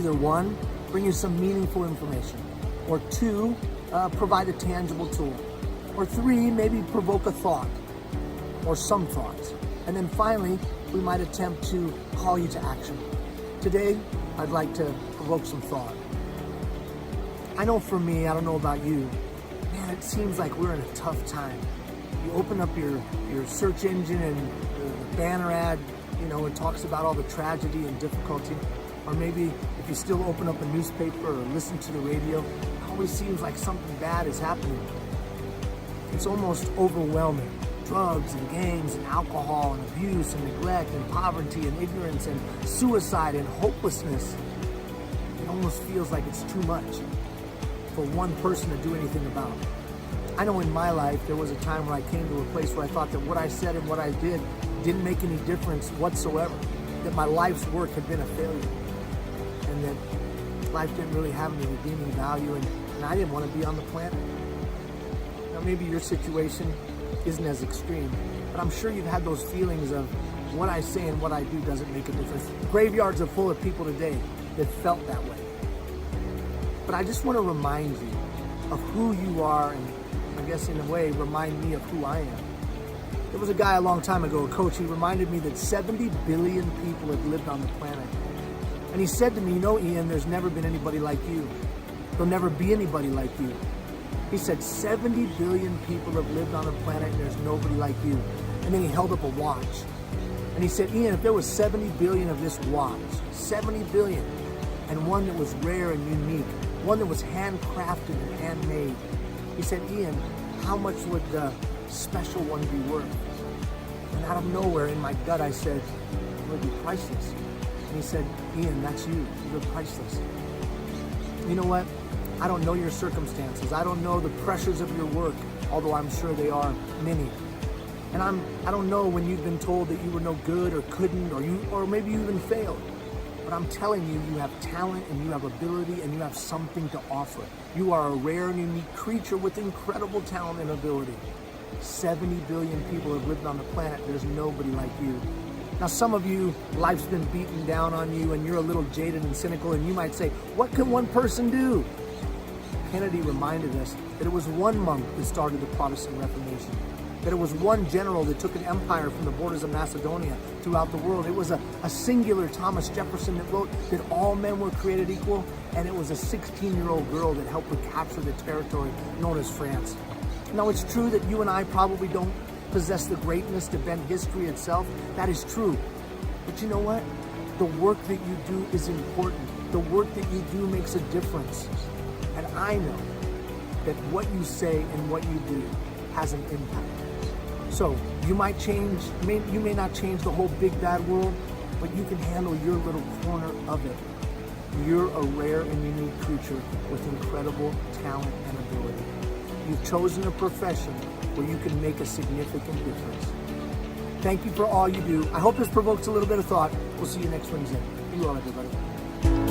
either one, bring you some meaningful information, or two, provide a tangible tool, or three, maybe provoke a thought, or some thoughts. And then finally, we might attempt to call you to action. Today, I'd like to provoke some thought. I know for me, I don't know about you, man, it seems like we're in a tough time. You open up your search engine and the banner ad, it talks about all the tragedy and difficulty. Or maybe if you still open up a newspaper or listen to the radio, it always seems like something bad is happening. It's almost overwhelming. Drugs and gangs and alcohol and abuse and neglect and poverty and ignorance and suicide and hopelessness. It almost feels like it's too much for one person to do anything about. I know in my life there was a time where I came to a place where I thought that what I said and what I did didn't make any difference whatsoever, that my life's work had been a failure, and that life didn't really have any redeeming value, and I didn't want to be on the planet. Now maybe your situation isn't as extreme, but I'm sure you've had those feelings of what I say and what I do doesn't make a difference. Graveyards are full of people today that felt that way. But I just want to remind you of who you are, and I guess in a way remind me of who I am. There was a guy a long time ago, a coach, he reminded me that 70 billion people have lived on the planet. And he said to me, Ian, there's never been anybody like you. There'll never be anybody like you. He said 70 billion people have lived on the planet and there's nobody like you. And then he held up a watch. And he said, Ian, if there was 70 billion of this watch, 70 billion, and one that was rare and unique, one that was handcrafted and handmade, he said, Ian, how much would the special one be worth? And out of nowhere in my gut I said, it would be priceless. And he said, Ian, that's you. You're priceless. You know what? I don't know your circumstances. I don't know the pressures of your work, although I'm sure they are many. And I don't know when you've been told that you were no good or couldn't, or maybe you even failed. But I'm telling you, you have talent and you have ability and you have something to offer. You are a rare and unique creature with incredible talent and ability. 70 billion people have lived on the planet. There's nobody like you. Now, some of you, life's been beaten down on you and you're a little jaded and cynical, and you might say, what can one person do? Kennedy reminded us that it was one monk that started the Protestant Reformation, that it was one general that took an empire from the borders of Macedonia throughout the world. It was a singular Thomas Jefferson that wrote that all men were created equal, and it was a 16-year-old girl that helped recapture the territory known as France. Now, it's true that you and I probably don't possess the greatness to bend history itself. That is true. But you know what? The work that you do is important. The work that you do makes a difference. And I know that what you say and what you do has an impact. So you might change, you may not change the whole big bad world, but you can handle your little corner of it. You're a rare and unique creature with incredible talent and ability. You've chosen a profession where you can make a significant difference. Thank you for all you do. I hope this provokes a little bit of thought. We'll see you next Wednesday. Be well, everybody.